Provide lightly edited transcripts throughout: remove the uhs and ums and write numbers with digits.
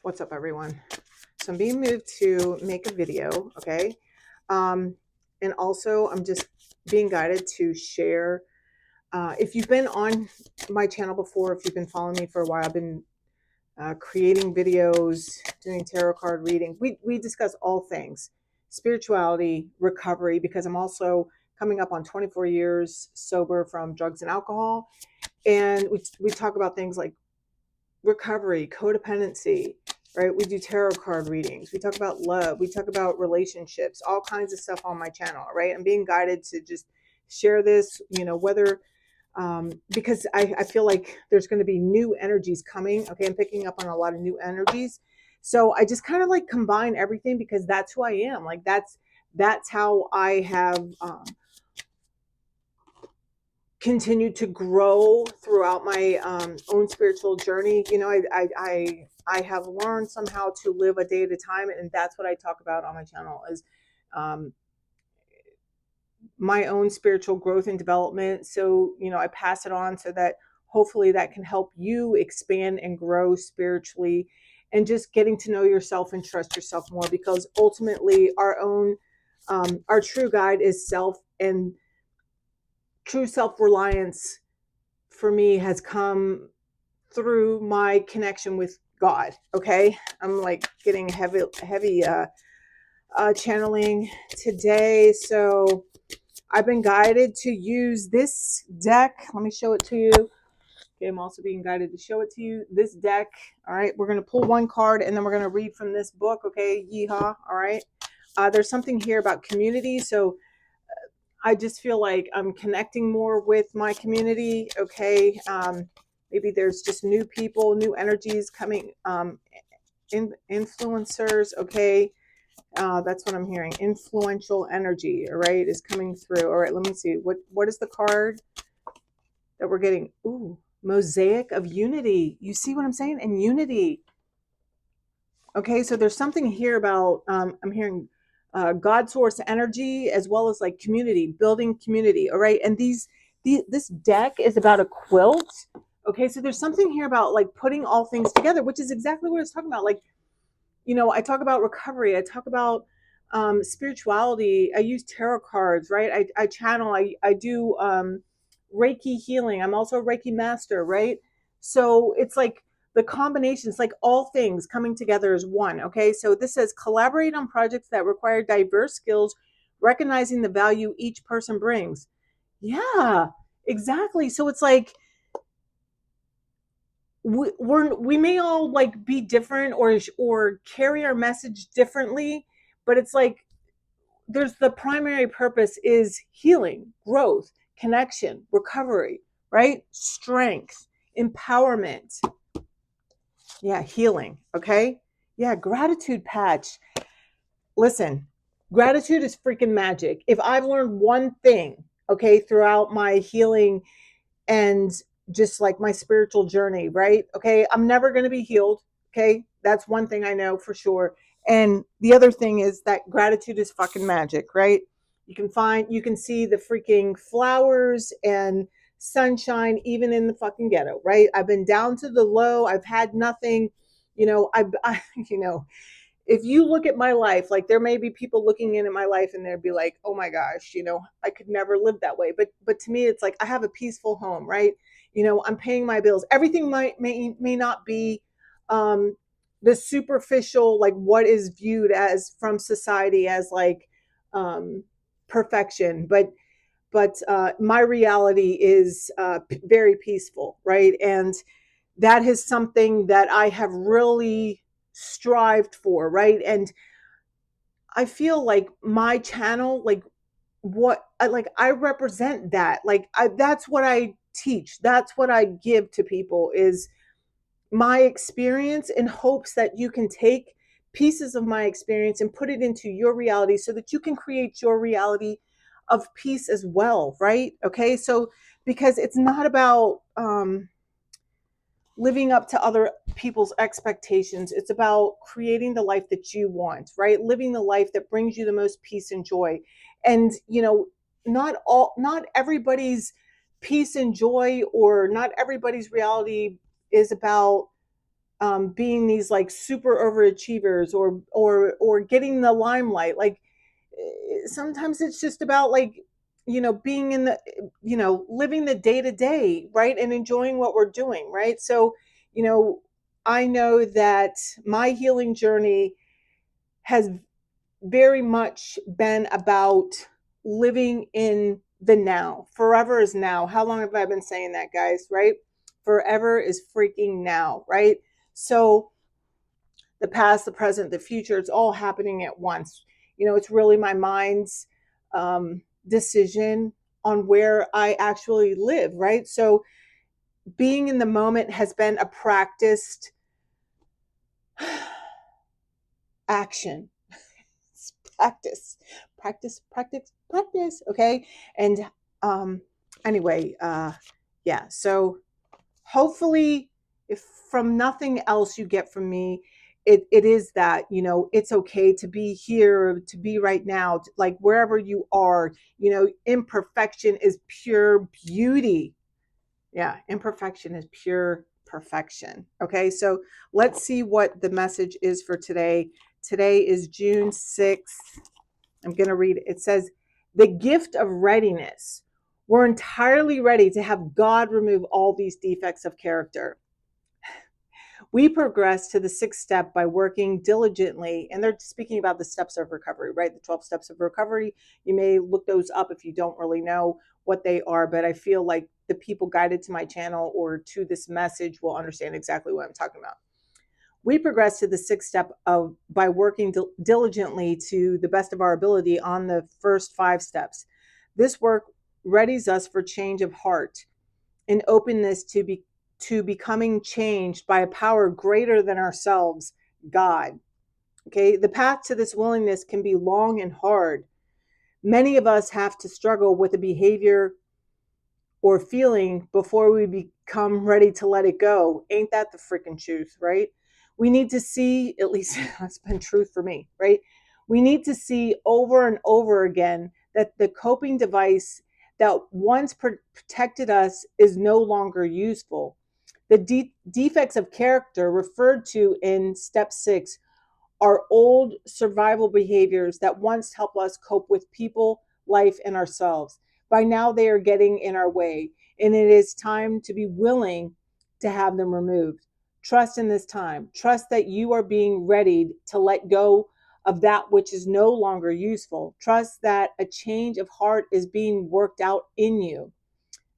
What's up, everyone? So I'm being moved to make a video, okay? And also, I'm just being guided to share. If you've been on my channel before, if you've been following me for a while, I've been creating videos, doing tarot card reading. We discuss all things spirituality, recovery, because I'm also coming up on 24 years sober from drugs and alcohol. And we talk about things like recovery, codependency, right? We do tarot card readings. We talk about love. We talk about relationships, all kinds of stuff on my channel, right? I'm being guided to just share this, whether, because I feel like there's going to be new energies coming. Okay. I'm picking up on a lot of new energies. So I just kind of like combine everything because that's who I am. Like that's how I have, continue to grow throughout my own spiritual journey. I have learned somehow to live a day at a time, and that's what I talk about on my channel is um, my own spiritual growth and development. So I pass it on so that hopefully that can help you expand and grow spiritually, and just getting to know yourself and trust yourself more, because ultimately our true guide is self, and true self-reliance for me has come through my connection with God. Okay. I'm like getting heavy channeling today. So I've been guided to use this deck. Let me show it to you. Okay, I'm also being guided to show it to you. This deck. All right. We're going to pull one card and then we're going to read from this book. Okay. Yeehaw. All right. There's something here about community. So I just feel like I'm connecting more with my community. Okay. Maybe there's just new people, new energies coming, influencers. Okay. That's what I'm hearing. Influential energy, all right, is coming through. All right. Let me see. What is the card that we're getting? Ooh, mosaic of unity. You see what I'm saying? And unity. Okay. So there's something here about, I'm hearing God source energy, as well as like community, building community. All right. And this deck is about a quilt. Okay. So there's something here about like putting all things together, which is exactly what I was talking about. Like, I talk about recovery. I talk about spirituality. I use tarot cards, right? I channel, I do Reiki healing. I'm also a Reiki master, right? So it's like the combination, it's like all things coming together as one. Okay. So this says collaborate on projects that require diverse skills, recognizing the value each person brings. Yeah, exactly. So it's like, we may all like be different, or carry our message differently, but it's like there's the primary purpose is healing, growth, connection, recovery, right? Strength, empowerment. Yeah, healing. Okay. Yeah, gratitude patch. Listen, gratitude is freaking magic. If I've learned one thing, okay, throughout my healing and just like my spiritual journey, right? Okay, I'm never going to be healed. Okay, that's one thing I know for sure. And the other thing is that gratitude is fucking magic, right? You can see the freaking flowers and sunshine even in the fucking ghetto, right? I've been down to the low. I've had nothing. If you look at my life, like there may be people looking in at my life and they'd be like, oh my gosh, I could never live that way. But to me, it's like I have a peaceful home, right? I'm paying my bills. Everything may not be the superficial, like what is viewed as from society as like perfection, but my reality is very peaceful, right? And that is something that I have really strived for, right? And I feel like my channel, like I represent that. That's what I teach. That's what I give to people is my experience, in hopes that you can take pieces of my experience and put it into your reality so that you can create your reality of peace as well, right? Okay? So because it's not about living up to other people's expectations. It's about creating the life that you want, right? Living the life that brings you the most peace and joy. And, not everybody's peace and joy, or not everybody's reality is about being these like super overachievers or getting the limelight. Like sometimes it's just about like, being in the, living the day to day, right? And enjoying what we're doing, right? So, you know, I know that my healing journey has very much been about living in the now. Forever is now. How long have I been saying that, guys? Right? Forever is freaking now, right? So the past, the present, the future, it's all happening at once. It's really my mind's decision on where I actually live, right? So being in the moment has been a practiced action. Practice, practice, practice, practice. Okay. And um, anyway, yeah. So hopefully, if from nothing else you get from me, it is that, it's okay to be here, to be right now, like wherever you are. Imperfection is pure beauty. Yeah, imperfection is pure perfection. Okay, so let's see what the message is for today. Today is June 6th. I'm going to read it. It says, the gift of readiness. We're entirely ready to have God remove all these defects of character. We progress to the sixth step by working diligently. And they're speaking about the steps of recovery, right? The 12 steps of recovery. You may look those up if you don't really know what they are, but I feel like the people guided to my channel or to this message will understand exactly what I'm talking about. We progress to the sixth step of by working diligently to the best of our ability on the first 5 steps. This work readies us for change of heart and openness to becoming changed by a power greater than ourselves, God. Okay, the path to this willingness can be long and hard. Many of us have to struggle with a behavior or feeling before we become ready to let it go. Ain't that the freaking truth, right? We need to see, at least that's been truth for me, right? We need to see over and over again that the coping device that once protected us is no longer useful. The defects of character referred to in step 6 are old survival behaviors that once helped us cope with people, life, and ourselves. By now, they are getting in our way, and it is time to be willing to have them removed. Trust in this time. Trust that you are being readied to let go of that which is no longer useful. Trust that a change of heart is being worked out in you.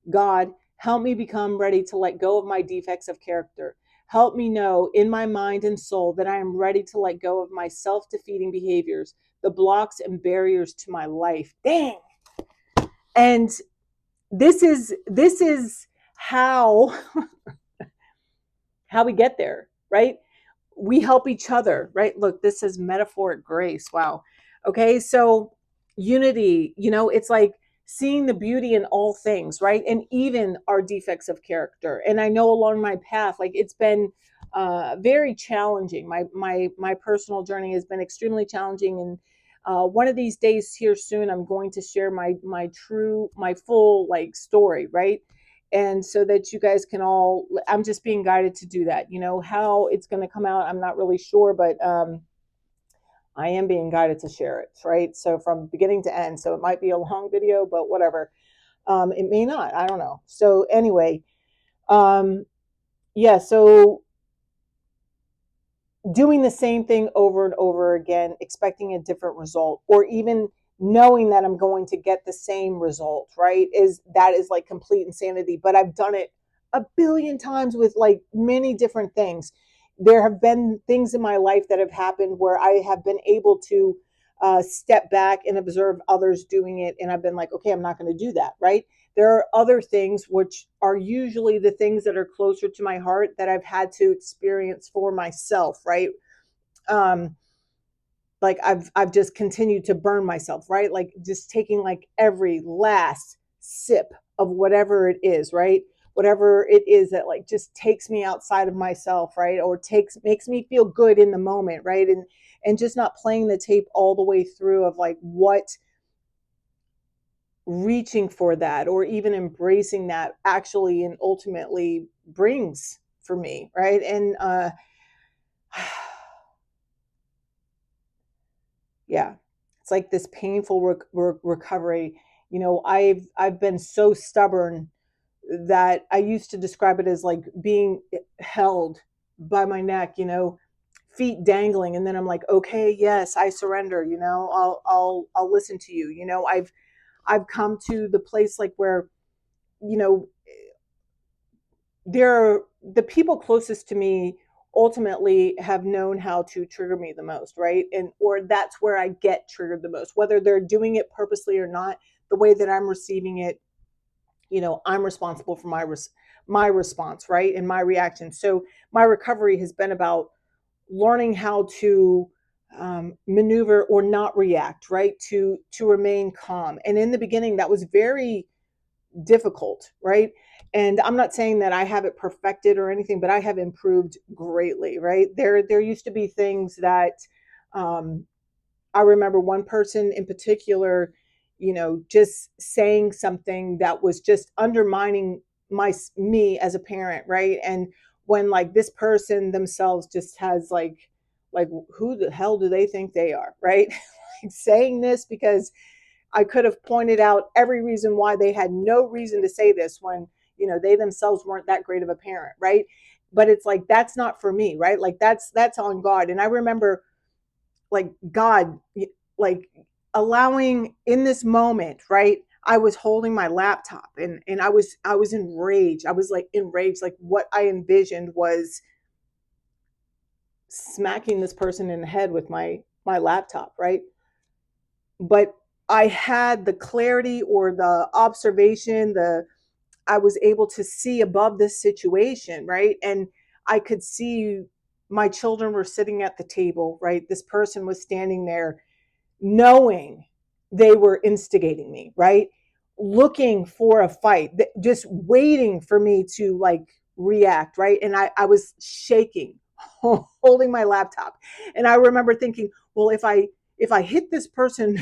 God, help me become ready to let go of my defects of character. Help me know in my mind and soul that I am ready to let go of my self-defeating behaviors, the blocks and barriers to my life. Dang. And this is how we get there, right? We help each other, right? Look, this is metaphoric grace. Wow. Okay, so unity, it's like seeing the beauty in all things, right? And even our defects of character. And I know along my path, like it's been very challenging. My personal journey has been extremely challenging, and one of these days here soon, I'm going to share my full like story, right? And so that you guys can all, I'm just being guided to do that. How it's going to come out, I'm not really sure, but I am being guided to share it, right? So from beginning to end. So it might be a long video, but whatever. It may not, I don't know. So anyway, yeah, so doing the same thing over and over again, expecting a different result, or even knowing that I'm going to get the same result, right? That is like complete insanity. But I've done it a billion times with like many different things. There have been things in my life that have happened where I have been able to step back and observe others doing it. And I've been like, okay, I'm not going to do that, right? There are other things which are usually the things that are closer to my heart that I've had to experience for myself, right? Um, like I've just continued to burn myself, right? Like just taking like every last sip of whatever it is, right? Whatever it is that like just takes me outside of myself, right? Or makes me feel good in the moment, right? And just not playing the tape all the way through of like what reaching for that or even embracing that actually and ultimately brings for me, right? And Yeah. It's like this painful recovery. I've been so stubborn that I used to describe it as like being held by my neck, feet dangling, and then I'm like, okay, yes, I surrender. I'll listen to you. I've come to the place like where, you know, the people closest to me ultimately have known how to trigger me the most, right? And or that's where I get triggered the most, whether they're doing it purposely or not. The way that I'm receiving it, I'm responsible for my response, right? And my reaction. So my recovery has been about learning how to maneuver or not react, right? To remain calm. And in the beginning, that was very difficult, right? And I'm not saying that I have it perfected or anything, but I have improved greatly, right? There used to be things that um, I remember one person in particular, just saying something that was just undermining me as a parent, right? And when like this person themselves just has like who the hell do they think they are, right? Like saying this because I could have pointed out every reason why they had no reason to say this when, they themselves weren't that great of a parent, right? But it's like that's not for me, right? Like that's on God. And I remember like God, like allowing in this moment, right? I was holding my laptop and I was enraged. I was like enraged. Like what I envisioned was smacking this person in the head with my laptop, right? But I had the clarity or the observation, I was able to see above this situation, right? And I could see my children were sitting at the table, right? This person was standing there knowing they were instigating me, right? Looking for a fight, just waiting for me to like react, right? And I was shaking, holding my laptop. And I remember thinking, well, if I hit this person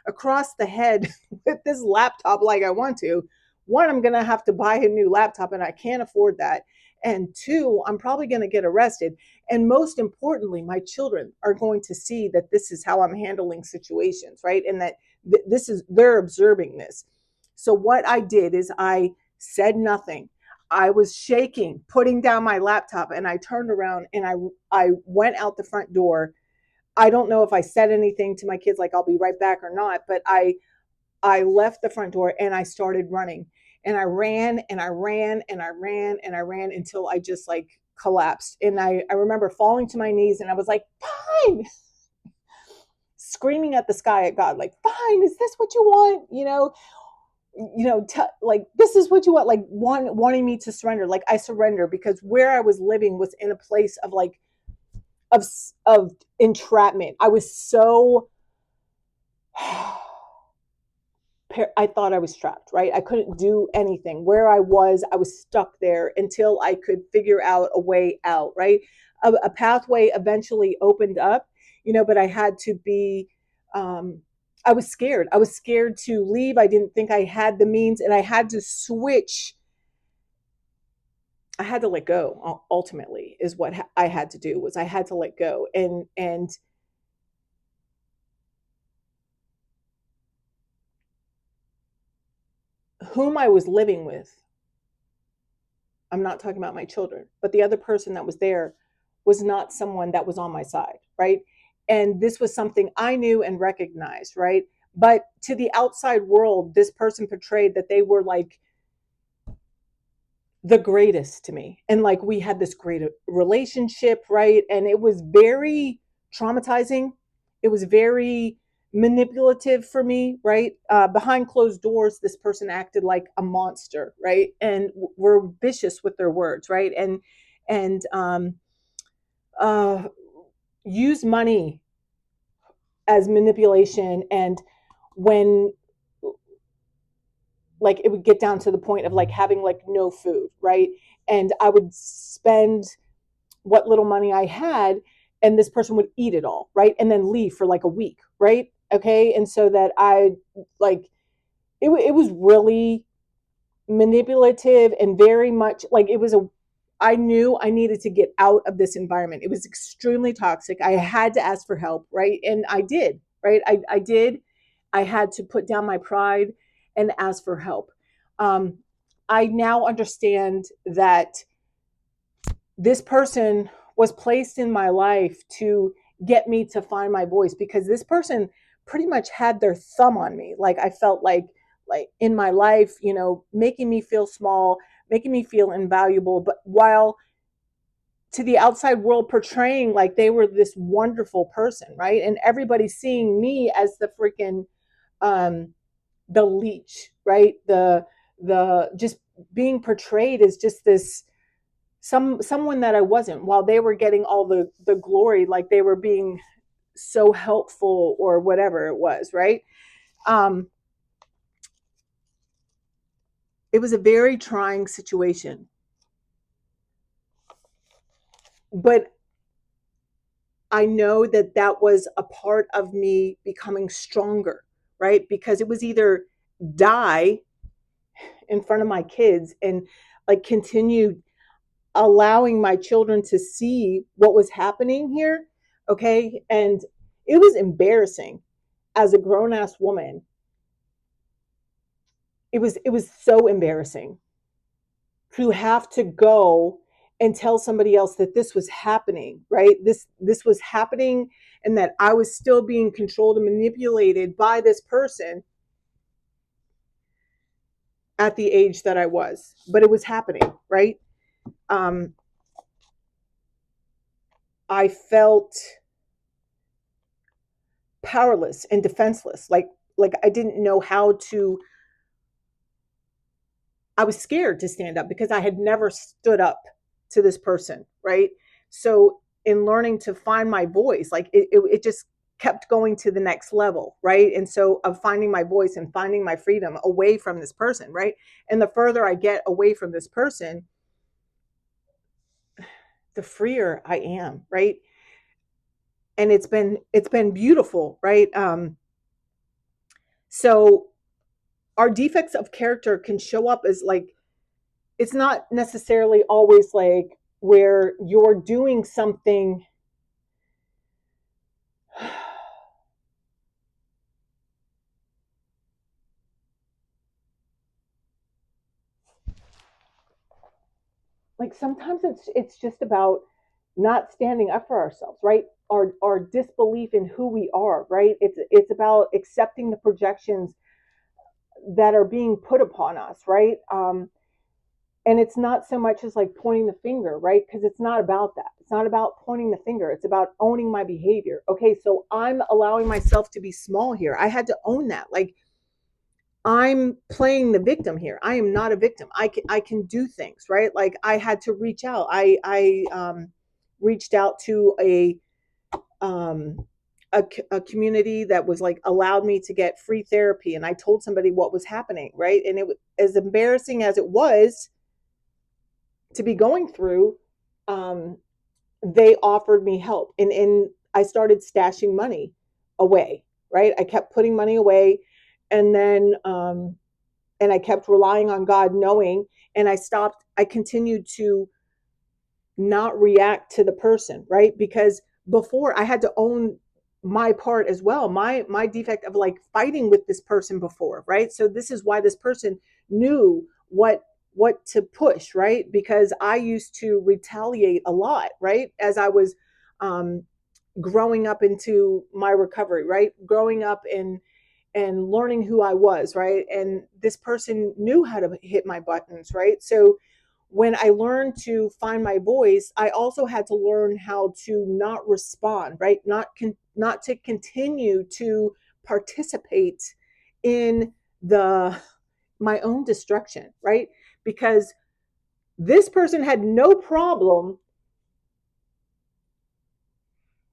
across the head with this laptop like I want to, one, I'm going to have to buy a new laptop and I can't afford that. And two, I'm probably going to get arrested. And most importantly, my children are going to see that this is how I'm handling situations, right? And that they're observing this. So what I did is I said nothing. I was shaking, putting down my laptop, and I turned around and I went out the front door. I don't know if I said anything to my kids like I'll be right back or not, but I left the front door and I started running. And I ran and I ran and I ran and I ran until I just like collapsed. And I remember falling to my knees and I was like, fine, screaming at the sky at God, like, fine, is this what you want? Like this is what you want, like wanting me to surrender. Like I surrender because where I was living was in a place of like of entrapment. I was so I thought I was trapped, right? I couldn't do anything. Where I was stuck there until I could figure out a way out, right? A pathway eventually opened up, but I had to be, I was scared. I was scared to leave. I didn't think I had the means and I had to switch. I had to let go ultimately is what I had to do was I had to let go and whom I was living with, I'm not talking about my children, but the other person that was there was not someone that was on my side, right? And this was something I knew and recognized, right? But to the outside world, this person portrayed that they were like the greatest to me. And like we had this great relationship, right? And it was very traumatizing. It was very manipulative for me, right? Behind closed doors, this person acted like a monster, right? And were vicious with their words, right? And uh, use money as manipulation. And when like it would get down to the point of like having like no food, right? And I would spend what little money I had, and this person would eat it all, right? And then leave for like a week, right? Okay. And so that I like it was really manipulative and very much like it was a I knew I needed to get out of this environment. It was extremely toxic. I had to ask for help, right? And I did. right? I did. I had to put down my pride and ask for help. Um, I now understand that this person was placed in my life to get me to find my voice, because this person pretty much had their thumb on me. Like I felt like in my life, making me feel small, making me feel invaluable, but while to the outside world portraying like they were this wonderful person, right? And everybody seeing me as the freaking um the leech, right? The just being portrayed as just this someone that I wasn't, while they were getting all the glory, like they were being so helpful or whatever it was, right? um it was a very trying situation, but I know that that was a part of me becoming stronger, right? Because it was either die in front of my kids and like continue allowing my children to see what was happening here, okay? And it was embarrassing as a grown ass woman. It was so embarrassing to have to go and tell somebody else that this was happening, right? This was happening, and that I was still being controlled and manipulated by this person at the age that I was. But it was happening, right? Um, I felt powerless and defenseless, like I didn't know how to. I was scared to stand up because I had never stood up to this person, right? So in learning to find my voice, like it just kept going to the next level, right? And so of finding my voice and finding my freedom away from this person, right? And the further I get away from this person, the freer I am, right? And it's been beautiful, right? So our defects of character can show up as like, it's not necessarily always like where you're doing something like sometimes it's just about not standing up for ourselves, right? Our disbelief in who we are, right? It's about accepting the projections that are being put upon us, right? And it's not so much as like pointing the finger, right? Because it's not about that. It's not about pointing the finger. It's about owning my behavior. Okay, so I'm allowing myself to be small here. I had to own that. Like, I'm playing the victim here. I am not a victim. I can do things, right? Like I had to reach out. I reached out to um a community that was like allowed me to get free therapy, and I told somebody what was happening, right? And it was as embarrassing as it was to be going through. um they offered me help, and I started stashing money away, right? I kept putting money away, and then and I kept relying on God, knowing, and I continued to not react to the person, right? Because before I had to own my part as well, my defect of like fighting with this person before, right? So this is why this person knew what to push, right? Because I used to retaliate a lot, right? As I was um growing up into my recovery, right? Growing up and learning who I was, right? And this person knew how to hit my buttons, right? So when I learned to find my voice, I also had to learn how to not respond, right? Not to continue to participate in the my own destruction, right? Because this person had no problem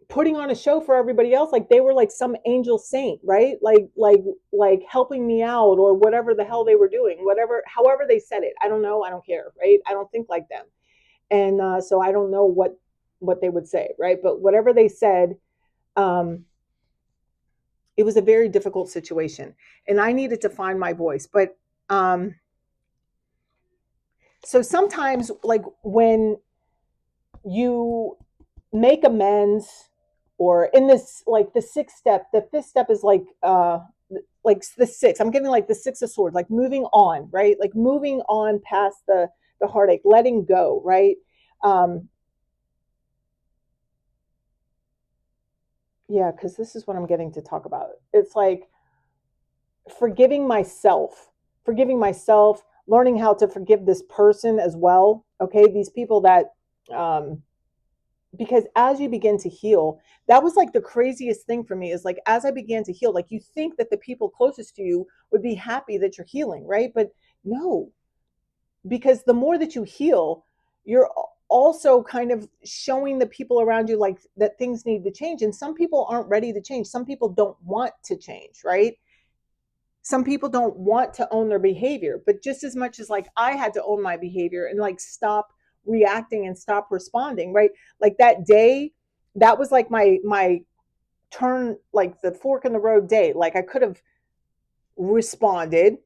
putting on a show for everybody else, like they were like some angel saint, right? Like helping me out or whatever the hell they were doing, whatever, however they said it. I don't know, I don't care, right? I don't think like them. And so I don't know what they would say, right? But whatever they said, um it was a very difficult situation, and I needed to find my voice. But um so sometimes, like when you make amends or in this, like the sixth step, the fifth step is like the six. I'm getting like the six of swords, like moving on, right? Like moving on past the heartache, letting go, right? Um, yeah, because this is what I'm getting to talk about. It's like forgiving myself, learning how to forgive this person as well. Okay, these people that, um, because as you begin to heal, that was like the craziest thing for me, is like as I began to heal, like you think that the people closest to you would be happy that you're healing, right? But no, because the more that you heal, you're also kind of showing the people around you like that things need to change, and some people aren't ready to change, some people don't want to change, right? Some people don't want to own their behavior, but just as much as like I had to own my behavior and like stop reacting and stop responding, right? Like that day, that was like my turn, like the fork in the road day. Like I could have responded,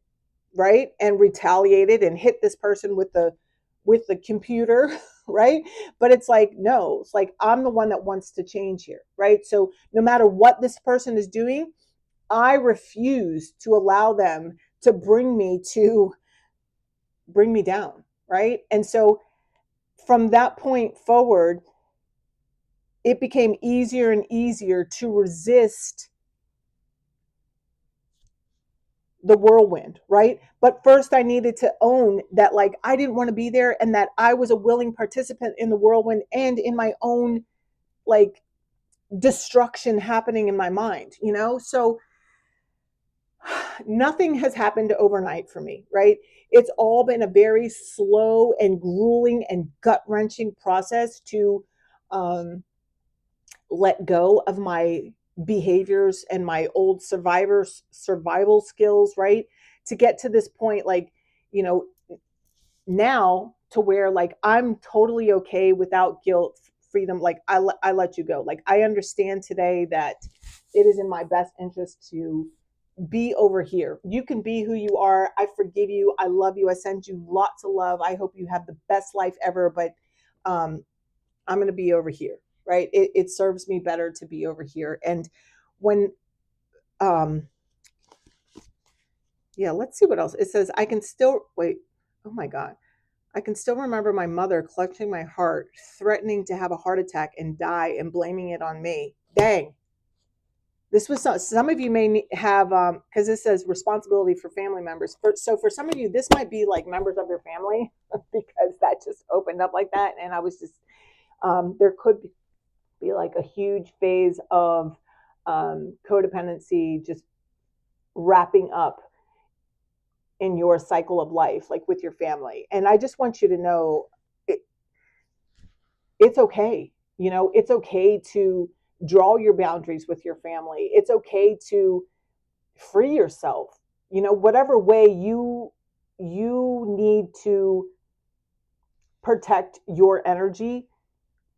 right, and retaliated and hit this person with the computer, right? But it's like, no, it's like I'm the one that wants to change here, right? So no matter what this person is doing, I refuse to allow them to bring me down, right? And so from that point forward, it became easier and easier to resist the whirlwind, right? But first I needed to own that, like, I didn't want to be there, and that I was a willing participant in the whirlwind and in my own, like, destruction happening in my mind, you know? So nothing has happened overnight for me, right? It's all been a very slow and grueling and gut wrenching process to um, let go of my behaviors and my old survival skills, right? To get to this point, like, you know, now to where like I'm totally okay without guilt, freedom. Like I let you go. Like I understand today that it is in my best interest to be over here. You can be who you are. I forgive you. I love you. I send you lots of love. I hope you have the best life ever. But um, I'm going to be over here, right? It serves me better to be over here. And when, um, yeah, let's see what else it says. I can still wait. Oh my God. I can still remember my mother clutching my heart, threatening to have a heart attack and die, and blaming it on me. Dang. This was some of you may have, because this says responsibility for family members. So for some of you, this might be like members of your family because that just opened up like that. And I was just, there could be like a huge phase of codependency just wrapping up in your cycle of life, like with your family. And I just want you to know it, it's okay. You know, it's okay to draw your boundaries with your family. It's okay to free yourself. You know, whatever way you need to protect your energy,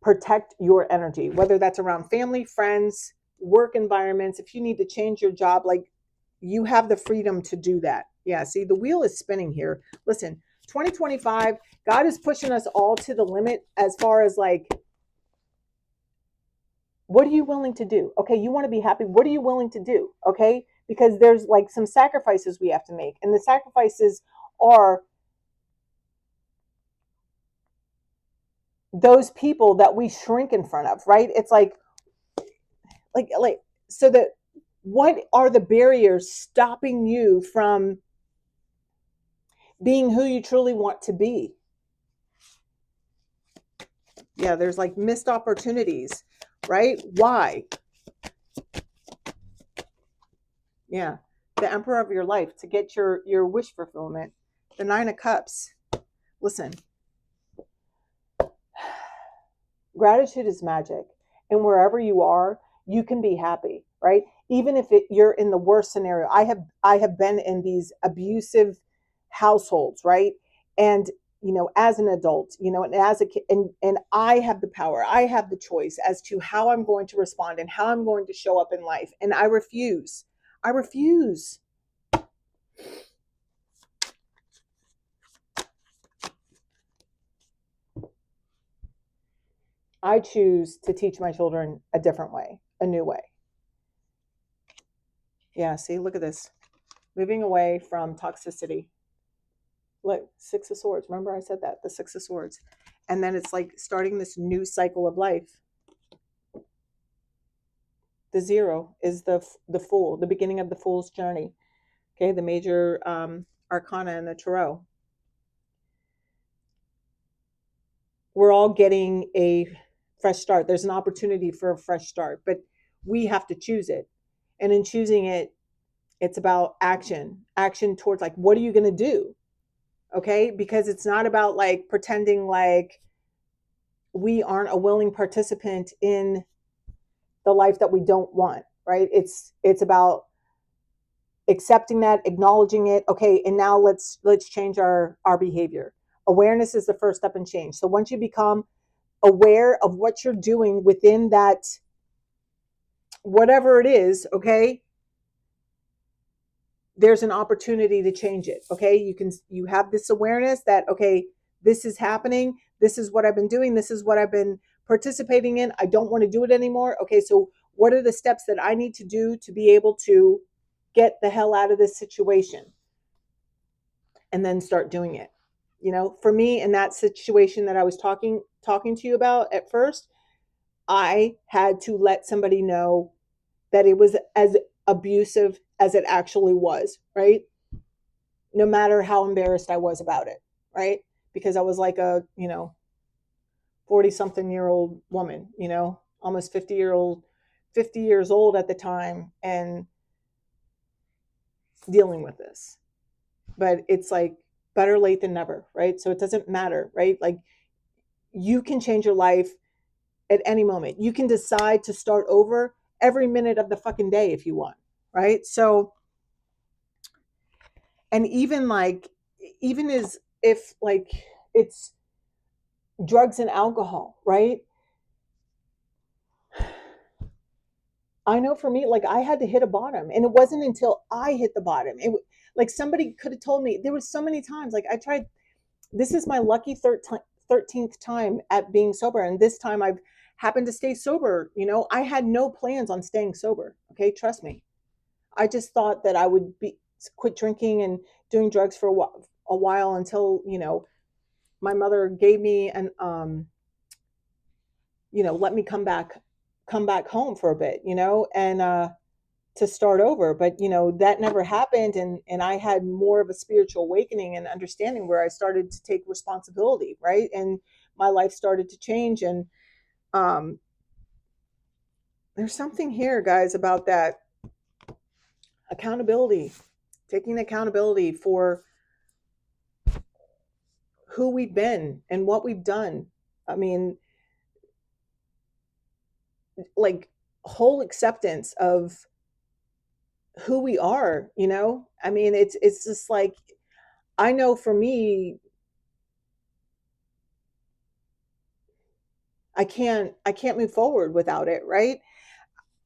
protect your energy, whether that's around family, friends, work environments. If you need to change your job, like you have the freedom to do that. Yeah, see, the wheel is spinning here. Listen, 2025, God is pushing us all to the limit as far as like, what are you willing to do? Okay, you want to be happy. What are you willing to do? Okay, because there's like some sacrifices we have to make, and the sacrifices are those people that we shrink in front of, right? It's like so that what are the barriers stopping you from being who you truly want to be? Yeah, there's like missed opportunities, right? Why? Yeah, the emperor of your life, to get your wish fulfillment. The Nine of Cups. Listen, gratitude is magic, and wherever you are, you can be happy, right? Even if you're in the worst scenario. I have been in these abusive households, right? And you know, as an adult, you know, and as a kid, and I have the power, I have the choice as to how I'm going to respond and how I'm going to show up in life, and I refuse. I choose to teach my children a different way. a new way. Yeah, see, look at this. Moving away from toxicity. Look, Six of Swords. Remember I said that, the Six of Swords. And then it's like starting this new cycle of life. The Zero is the Fool, the beginning of the Fool's journey. Okay, the major arcana in the tarot. We're all getting a fresh start. There's an opportunity for a fresh start, but we have to choose it. And in choosing it, it's about action towards like, what are you going to do? Okay, because it's not about like pretending like we aren't a willing participant in the life that we don't want, right? It's about accepting that, acknowledging it. Okay, and now let's change our behavior. Awareness is the first step in change. So once you become aware of what you're doing within that, whatever it is, okay, there's an opportunity to change it. Okay, you have this awareness that, okay, this is happening, this is what I've been doing, this is what I've been participating in, I don't want to do it anymore. Okay, so what are the steps that I need to do to be able to get the hell out of this situation? And then start doing it. You know, for me, in that situation that I was talking to you about at first, I had to let somebody know that it was as abusive as it actually was, right? No matter how embarrassed I was about it, right? Because I was like a, 40 something year old woman, almost 50 years old at the time, and dealing with this. But it's like better late than never, right? So it doesn't matter, right? Like, you can change your life at any moment. You can decide to start over every minute of the fucking day if you want, right? So, and even as if like it's drugs and alcohol, right? I know for me, like, I had to hit a bottom, and it wasn't until I hit the bottom. Like, somebody could have told me. There was so many times, like, I tried. This is my lucky 13th time at being sober, and this time I've happened to stay sober. I had no plans on staying sober. Okay, trust me. I just thought that I would be quit drinking and doing drugs for a while until my mother gave me an let me come back home for a bit, and to start over. But that never happened, and I had more of a spiritual awakening and understanding where I started to take responsibility, right? And my life started to change. And um there's something here, guys, about that accountability, taking accountability for who we've been and what we've done. I mean, like, whole acceptance of who we are, I mean, it's just like, I know for me, I can't move forward without it, right?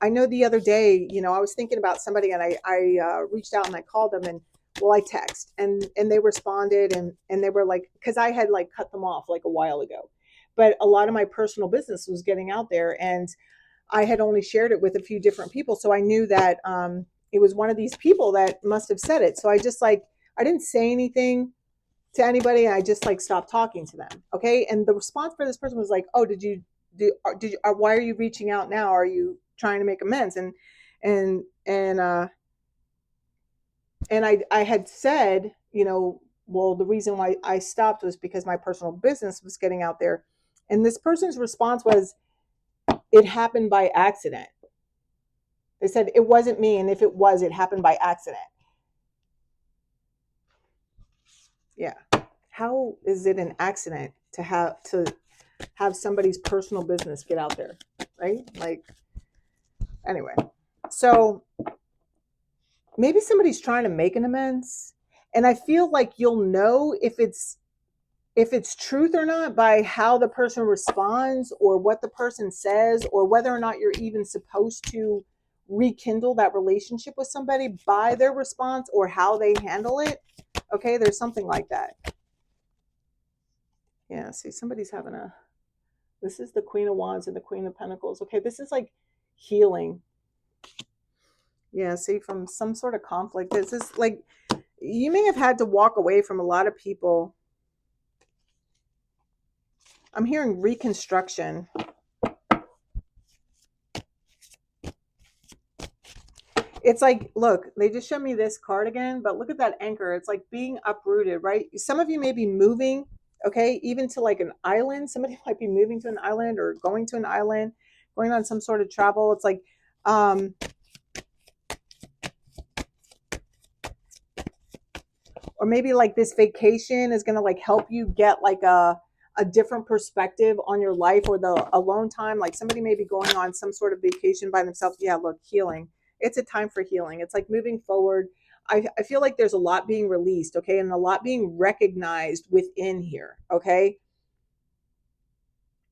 I know the other day, I was thinking about somebody, and I reached out and I called them, and well, I text, and they responded, and they were like, because I had like cut them off like a while ago, but a lot of my personal business was getting out there, and I had only shared it with a few different people, so I knew that it was one of these people that must have said it. So I didn't say anything to anybody. I just like stopped talking to them. Okay, and the response for this person was like, "Oh, why are you reaching out now? Are you trying to make amends?" And and uh, and I had said, well, the reason why I stopped was because my personal business was getting out there, and this person's response was, "It happened by accident." They said it wasn't me, and if it was, it happened by accident. Yeah. How is it an accident to have somebody's personal business get out there, right? Like, anyway. So maybe somebody's trying to make an amends, and I feel like you'll know if it's truth or not by how the person responds, or what the person says, or whether or not you're even supposed to rekindle that relationship with somebody by their response or how they handle it. Okay, there's something like that. Yeah, see, somebody's having this is the Queen of Wands and the Queen of Pentacles. Okay, this is like healing. Yeah, see, from some sort of conflict. This is like, you may have had to walk away from a lot of people. I'm hearing reconstruction. It's like, look, they just showed me this card again, but look at that anchor. It's like being uprooted, right? Some of you may be moving, okay, even to like an island. Somebody might be moving to an island or going to an island, going on some sort of travel. It's like, or maybe like this vacation is going to like help you get like a different perspective on your life, or the alone time. Like somebody may be going on some sort of vacation by themselves. Yeah, look, healing. It's a time for healing. It's like moving forward. I feel like there's a lot being released, okay, and a lot being recognized within here, okay,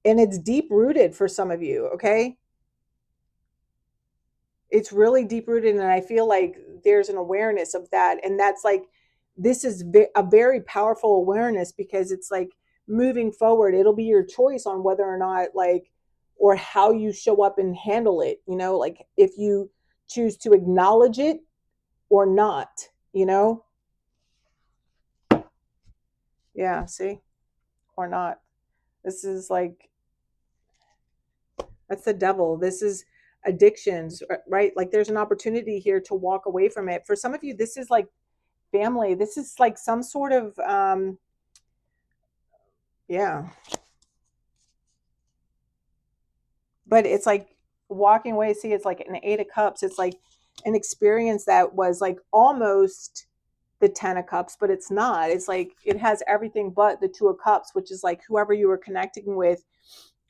and it's deep rooted for some of you, okay. It's really deep rooted, and I feel like there's an awareness of that, and that's like, this is a very powerful awareness, because it's like moving forward, it'll be your choice on whether or not, like, or how you show up and handle it, like if you choose to acknowledge it or not, yeah, see, or not. This is like, that's the devil. This is addictions, right? Like there's an opportunity here to walk away from it. For some of you, this is like family. This is like some sort of yeah. But it's like walking away. See, it's like an 8 of cups. It's like an experience that was like almost the 10 of cups, but it's not. It's like it has everything but the 2 of cups, which is like whoever you were connecting with,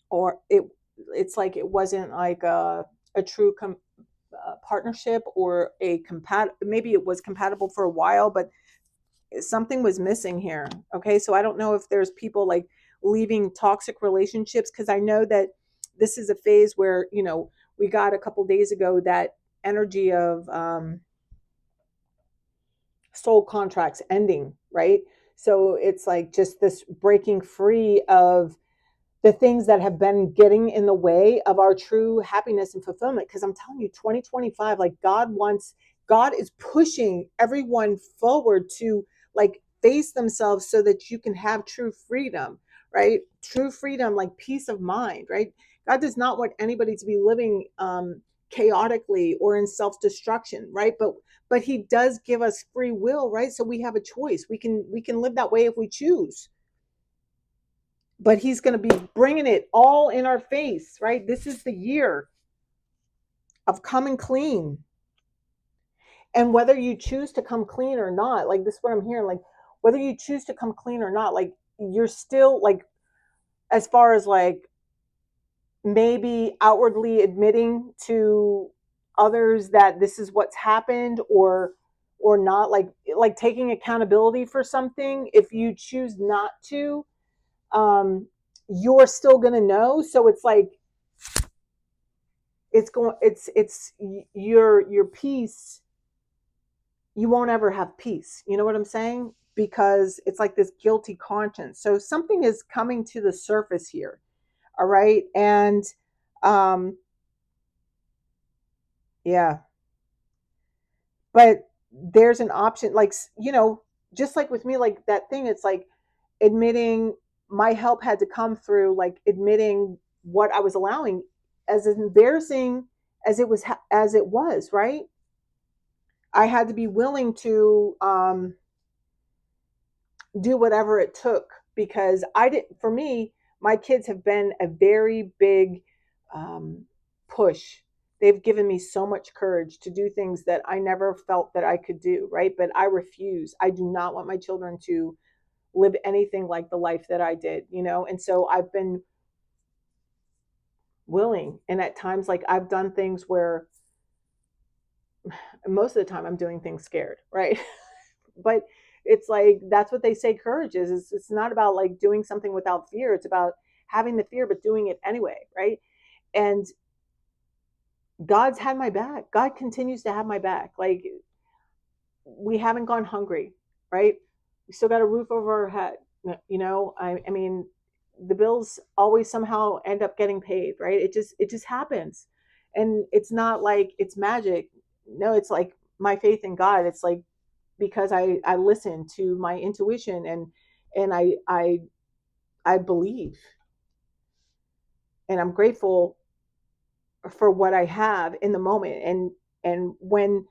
or it's like it wasn't like a true partnership, or maybe it was compatible for a while, but something was missing here. Okay, so I don't know if there's people like leaving toxic relationships, because I know that this is a phase where, we got a couple days ago that energy of soul contracts ending, right? So it's like just this breaking free of the things that have been getting in the way of our true happiness and fulfillment. Because I'm telling you, 2025, like God is pushing everyone forward to like face themselves, so that you can have true freedom, right? True freedom, like peace of mind, right? God does not want anybody to be living chaotically or in self-destruction, right? But he does give us free will, right? So we have a choice. We can live that way if we choose, but he's going to be bringing it all in our face, right? This is the year of coming clean. And whether you choose to come clean or not, like this is what I'm hearing, like whether you choose to come clean or not, like you're still like, as far as like maybe outwardly admitting to others that this is what's happened, or not, like taking accountability for something. If you choose not to, you're still going to know. So it's like, it's your peace. You won't ever have peace, you know what I'm saying, because it's like this guilty conscience. So something is coming to the surface here. All right, and um yeah, but there's an option, like, just like with me, like that thing, it's like admitting my help had to come through, like admitting what I was allowing, as embarrassing as it was, right? I had to be willing to do whatever it took, because I did. For me, my kids have been a very big um, push. They've given me so much courage to do things that I never felt that I could do. Right, but I refuse. I do not want my children to live anything like the life that I did. And so I've been willing, and at times, like I've done things where most of the time I'm doing things scared. Right. But it's like, that's what they say courage is. It's not about like doing something without fear. It's about having the fear but doing it anyway, right? And God's had my back. God continues to have my back. Like, we haven't gone hungry, right? We still got a roof over our head. I mean, the bills always somehow end up getting paid, right? It just happens. And it's not like it's magic. No, it's like my faith in God. It's like because I listen to my intuition, and I believe, and I'm grateful for what I have in the moment. And when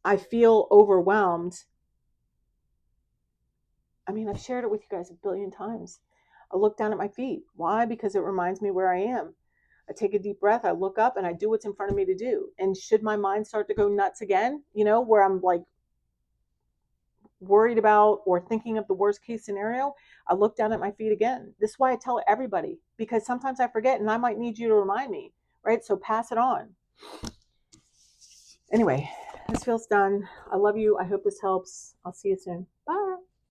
I feel overwhelmed, I mean, I've shared it with you guys a billion times. I look down at my feet. Why? Because it reminds me where I am. I take a deep breath, I look up, and I do what's in front of me to do. And should my mind start to go nuts again, where I'm like worried about or thinking of the worst case scenario, I look down at my feet again. This is why I tell everybody, because sometimes I forget and I might need you to remind me, right? So pass it on. Anyway, this feels done. I love you. I hope this helps. I'll see you soon. Bye.